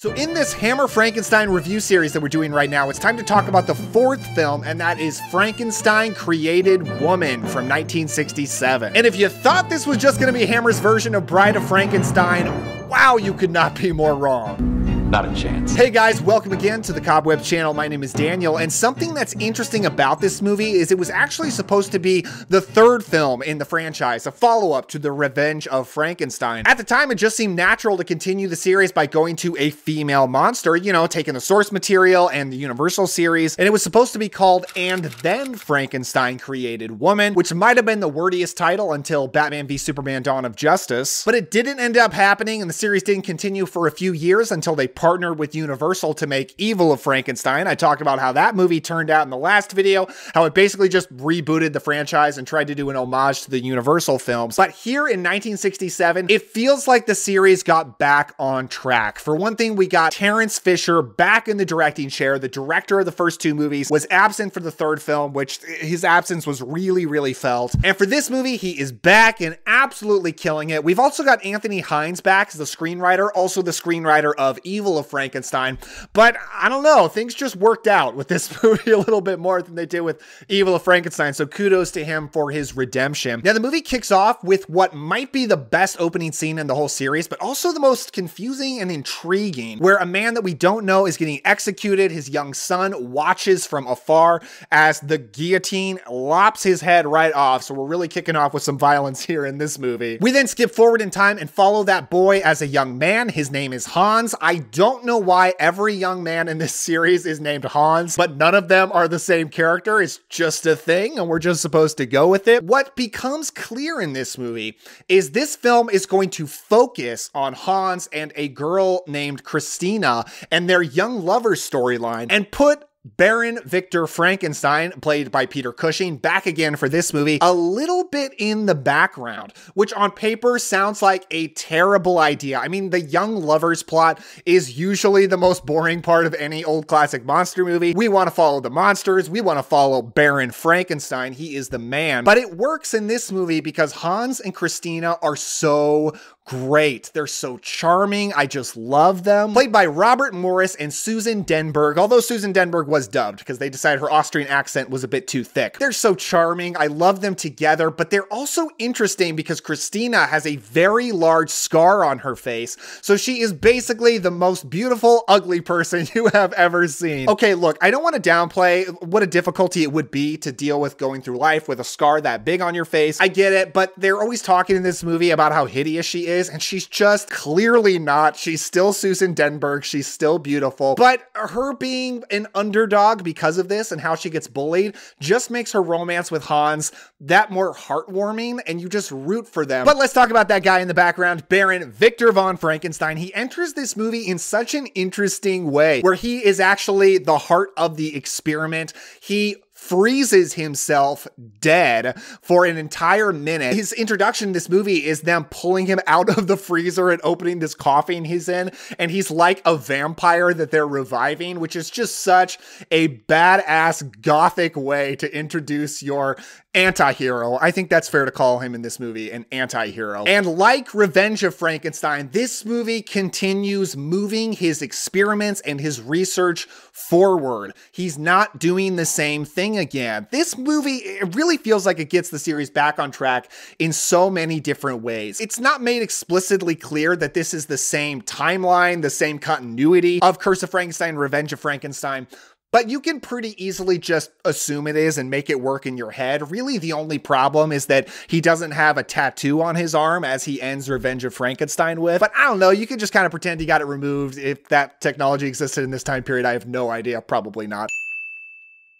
So in this Hammer Frankenstein review series that we're doing right now, it's time to talk about the fourth film, and that is Frankenstein Created Woman from 1967. And if you thought this was just gonna be Hammer's version of Bride of Frankenstein, wow, you could not be more wrong. Not a chance. Hey guys, welcome again to the Cobwebs channel. My name is Daniel, and something that's interesting about this movie is it was actually supposed to be the third film in the franchise, a follow-up to The Revenge of Frankenstein. At the time, it just seemed natural to continue the series by going to a female monster, you know, taking the source material and the Universal series, and it was supposed to be called And Then Frankenstein Created Woman, which might have been the wordiest title until Batman v Superman: Dawn of Justice, but it didn't end up happening, and the series didn't continue for a few years until they partnered with Universal to make Evil of Frankenstein. I talked about how that movie turned out in the last video, how it basically just rebooted the franchise and tried to do an homage to the Universal films. But here in 1967, it feels like the series got back on track. For one thing, we got Terrence Fisher back in the directing chair. The director of the first two movies was absent for the third film, which his absence was really felt. And for this movie, he is back and absolutely killing it. We've also got Anthony Hines back as the screenwriter, also the screenwriter of Evil of Frankenstein, but I don't know, things just worked out with this movie a little bit more than they did with Evil of Frankenstein, so kudos to him for his redemption. Now, the movie kicks off with what might be the best opening scene in the whole series, but also the most confusing and intriguing, where a man that we don't know is getting executed. His young son watches from afar as the guillotine lops his head right off, so we're really kicking off with some violence here in this movie. We then skip forward in time and follow that boy as a young man. His name is Hans. I don't know why every young man in this series is named Hans, but none of them are the same character. It's just a thing, and we're just supposed to go with it. What becomes clear in this movie is this film is going to focus on Hans and a girl named Christina and their young lover storyline, and put Baron Victor Frankenstein, played by Peter Cushing, back again for this movie, a little bit in the background, which on paper sounds like a terrible idea. I mean, the young lovers plot is usually the most boring part of any old classic monster movie. We want to follow the monsters. We want to follow Baron Frankenstein. He is the man. But it works in this movie because Hans and Christina are so great. They're so charming. I just love them. Played by Robert Morris and Susan Denberg, although Susan Denberg was dubbed because they decided her Austrian accent was a bit too thick. They're so charming. I love them together, but they're also interesting because Christina has a very large scar on her face, so she is basically the most beautiful, ugly person you have ever seen. Okay, look, I don't want to downplay what a difficulty it would be to deal with going through life with a scar that big on your face. I get it, but they're always talking in this movie about how hideous she is, and she's just clearly not. She's still Susan Denberg. She's still beautiful, but her being an underdog because of this and how she gets bullied just makes her romance with Hans that more heartwarming, and you just root for them. But let's talk about that guy in the background, Baron Victor von Frankenstein. He enters this movie in such an interesting way, where he is actually the heart of the experiment. He freezes himself dead for an entire minute. His introduction in this movie is them pulling him out of the freezer and opening this coffin he's in, and he's like a vampire that they're reviving, which is just such a badass gothic way to introduce your anti-hero. I think that's fair to call him in this movie an anti-hero. And like Revenge of Frankenstein, this movie continues moving his experiments and his research forward. He's not doing the same thing again. This movie, it really feels like it gets the series back on track in so many different ways. It's not made explicitly clear that this is the same timeline, the same continuity of Curse of Frankenstein, Revenge of Frankenstein, but you can pretty easily just assume it is and make it work in your head. Really, the only problem is that he doesn't have a tattoo on his arm as he ends Revenge of Frankenstein with. But I don't know, you can just kind of pretend he got it removed. If that technology existed in this time period, I have no idea. Probably not.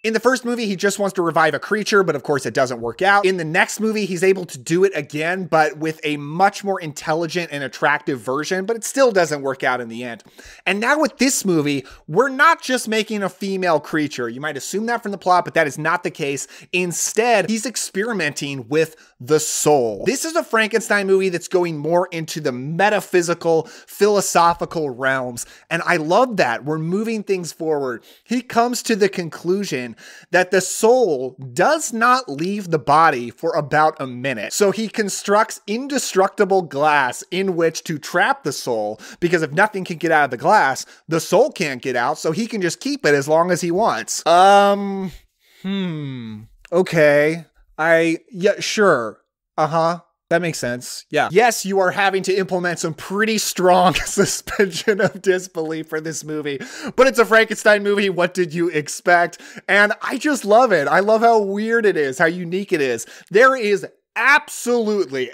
In the first movie, he just wants to revive a creature, but of course it doesn't work out. In the next movie, he's able to do it again, but with a much more intelligent and attractive version, but it still doesn't work out in the end. And now with this movie, we're not just making a female creature. You might assume that from the plot, but that is not the case. Instead, he's experimenting with the soul. This is a Frankenstein movie that's going more into the metaphysical, philosophical realms, and I love that. We're moving things forward. He comes to the conclusion that the soul does not leave the body for about a minute. So he constructs indestructible glass in which to trap the soul, because if nothing can get out of the glass, the soul can't get out, so he can just keep it as long as he wants. Okay. Yeah, sure. That makes sense. Yeah. Yes, you are having to implement some pretty strong suspension of disbelief for this movie, but it's a Frankenstein movie. What did you expect? And I just love it. I love how weird it is, how unique it is. There is absolutely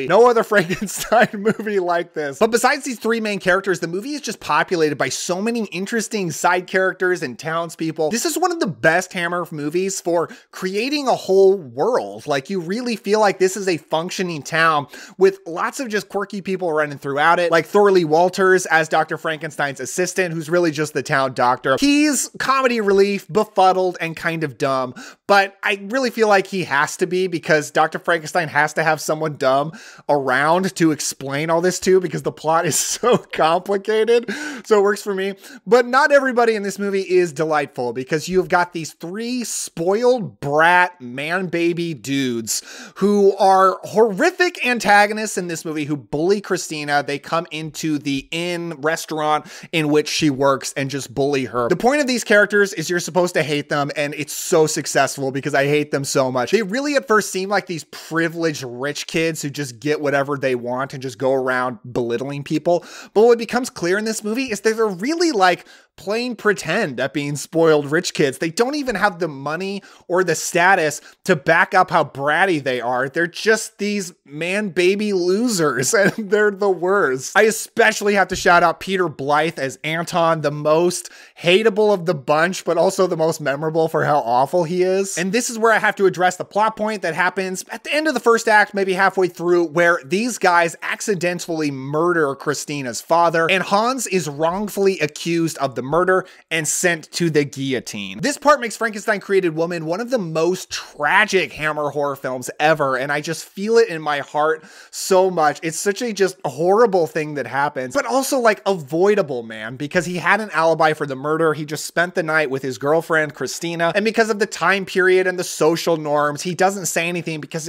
no other Frankenstein movie like this. But besides these three main characters, the movie is just populated by so many interesting side characters and townspeople. This is one of the best Hammer movies for creating a whole world. Like, you really feel like this is a functioning town with lots of just quirky people running throughout it, like Thorley Walters as Dr. Frankenstein's assistant, who's really just the town doctor. He's comedy relief, befuddled, and kind of dumb, but I really feel like he has to be, because Dr. Frankenstein has to have someone dumb around to explain all this to, because the plot is so complicated. So it works for me. But not everybody in this movie is delightful, because you've got these three spoiled brat man-baby dudes who are horrific antagonists in this movie, who bully Christina. They come into the inn restaurant in which she works and just bully her. The point of these characters is you're supposed to hate them, and it's so successful because I hate them so much. They really at first seem like these privileged rich kids who just get whatever they want and just go around belittling people. But what becomes clear in this movie is that they're really like playing pretend at being spoiled rich kids. They don't even have the money or the status to back up how bratty they are. They're just these man-baby losers, and they're the worst. I especially have to shout out Peter Blythe as Anton, the most hateable of the bunch, but also the most memorable for how awful he is. And this is where I have to address the plot point that happens at the end of the first act, maybe halfway through, where these guys accidentally murder Christina's father, and Hans is wrongfully accused of the murder and sent to the guillotine. This part makes Frankenstein Created Woman one of the most tragic Hammer horror films ever, and I just feel it in my heart so much. It's such a just horrible thing that happens, but also like avoidable, man, because he had an alibi for the murder. He just spent the night with his girlfriend, Christina, and because of the time period and the social norms, he doesn't say anything because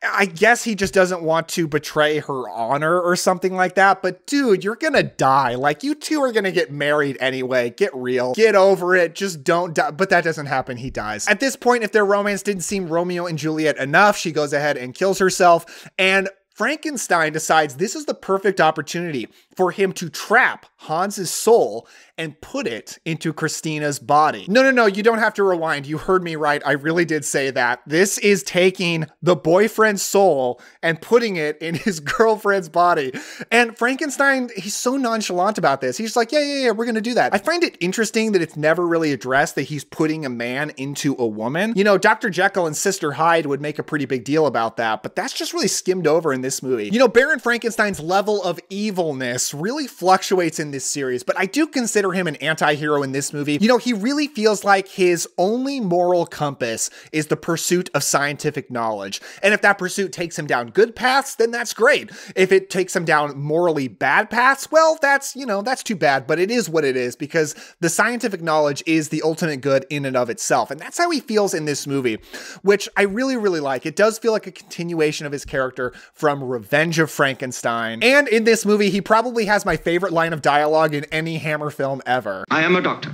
I guess he just doesn't want to betray her honor or something like that. But dude, you're gonna die. Like, you two are gonna get married anyway. Get real. Get over it. Just don't die. But that doesn't happen. He dies. At this point, if their romance didn't seem Romeo and Juliet enough, she goes ahead and kills herself, and Frankenstein decides this is the perfect opportunity for him to trap Hans's soul and put it into Christina's body. No, you don't have to rewind. You heard me right. I really did say that. This is taking the boyfriend's soul and putting it in his girlfriend's body. And Frankenstein, he's so nonchalant about this. He's like, yeah, we're gonna do that. I find it interesting that it's never really addressed that he's putting a man into a woman. You know, Dr. Jekyll and Sister Hyde would make a pretty big deal about that, but that's just really skimmed over in this movie. You know, Baron Frankenstein's level of evilness really fluctuates in this series, but I do consider him an anti-hero in this movie. You know, he really feels like his only moral compass is the pursuit of scientific knowledge. And if that pursuit takes him down good paths, then that's great. If it takes him down morally bad paths, well, that's, you know, that's too bad, but it is what it is, because the scientific knowledge is the ultimate good in and of itself. And that's how he feels in this movie, which I really like. It does feel like a continuation of his character from Revenge of Frankenstein. And in this movie, he probably has my favorite line of dialogue in any Hammer film ever. I am a doctor.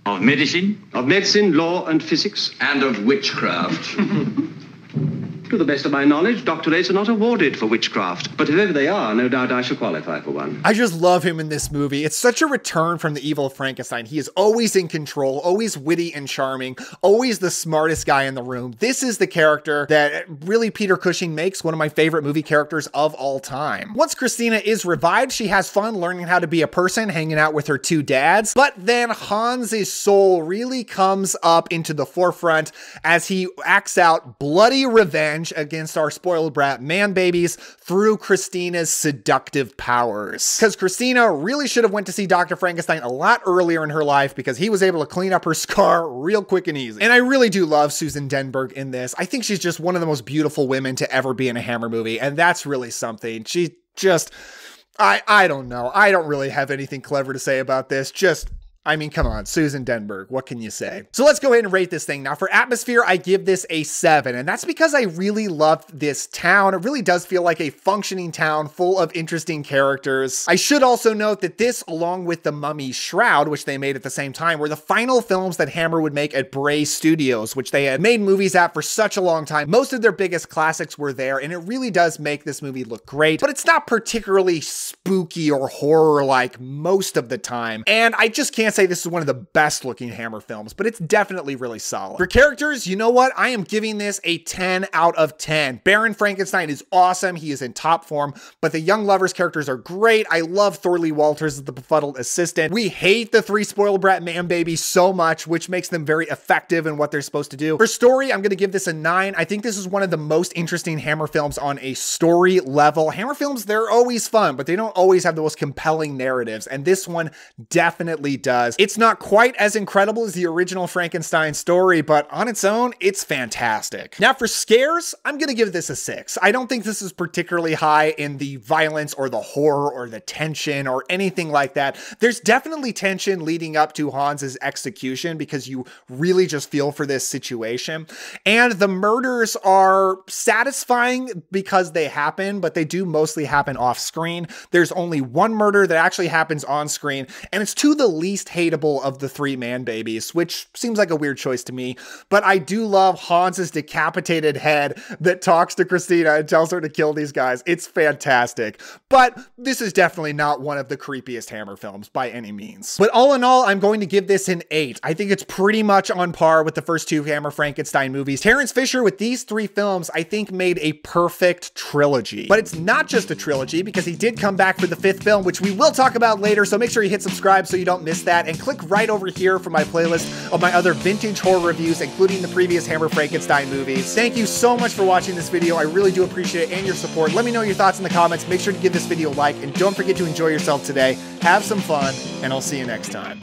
Of medicine? Of medicine, law, and physics. And of witchcraft. To the best of my knowledge, doctorates are not awarded for witchcraft. But if ever they are, no doubt I shall qualify for one. I just love him in this movie. It's such a return from the evil of Frankenstein. He is always in control, always witty and charming, always the smartest guy in the room. This is the character that really Peter Cushing makes one of my favorite movie characters of all time. Once Christina is revived, she has fun learning how to be a person, hanging out with her two dads. But then Hans's soul really comes up into the forefront as he acts out bloody revenge revenge against our spoiled brat man babies through Christina's seductive powers. Because Christina really should have went to see Dr. Frankenstein a lot earlier in her life because he was able to clean up her scar real quick and easy. And I really do love Susan Denberg in this. I think she's just one of the most beautiful women to ever be in a Hammer movie, and that's really something. She just, I don't know. I don't really have anything clever to say about this. I mean, come on, Susan Denberg, what can you say? So let's go ahead and rate this thing. Now for atmosphere, I give this a 7, and that's because I really loved this town. It really does feel like a functioning town full of interesting characters. I should also note that this, along with The Mummy Shroud, which they made at the same time, were the final films that Hammer would make at Bray Studios, which they had made movies at for such a long time. Most of their biggest classics were there, and it really does make this movie look great, but it's not particularly spooky or horror-like most of the time, and I just can't say this is one of the best looking Hammer films, but it's definitely really solid. For characters, you know what? I am giving this a 10 out of 10. Baron Frankenstein is awesome. He is in top form, but the young lovers characters are great. I love Thorley Walters as the befuddled assistant. We hate the 3 spoiled brat man babies so much, which makes them very effective in what they're supposed to do. For story, I'm going to give this a 9. I think this is one of the most interesting Hammer films on a story level. Hammer films, they're always fun, but they don't always have the most compelling narratives, and this one definitely does. It's not quite as incredible as the original Frankenstein story, but on its own, it's fantastic. Now for scares, I'm gonna give this a 6. I don't think this is particularly high in the violence or the horror or the tension or anything like that. There's definitely tension leading up to Hans's execution because you really just feel for this situation. And the murders are satisfying because they happen, but they do mostly happen off screen. There's only one murder that actually happens on screen, and it's to the least hateable of the 3 man babies, which seems like a weird choice to me, but I do love Hans's decapitated head that talks to Christina and tells her to kill these guys. It's fantastic, but this is definitely not one of the creepiest Hammer films by any means. But all in all, I'm going to give this an 8. I think it's pretty much on par with the first 2 Hammer Frankenstein movies. Terrence Fisher with these 3 films, I think, made a perfect trilogy. But it's not just a trilogy because he did come back for the 5th film, which we will talk about later, so make sure you hit subscribe so you don't miss that, and click right over here for my playlist of my other vintage horror reviews, including the previous Hammer Frankenstein movies. Thank you so much for watching this video. I really do appreciate it and your support. Let me know your thoughts in the comments. Make sure to give this video a like, and don't forget to enjoy yourself today. Have some fun, and I'll see you next time.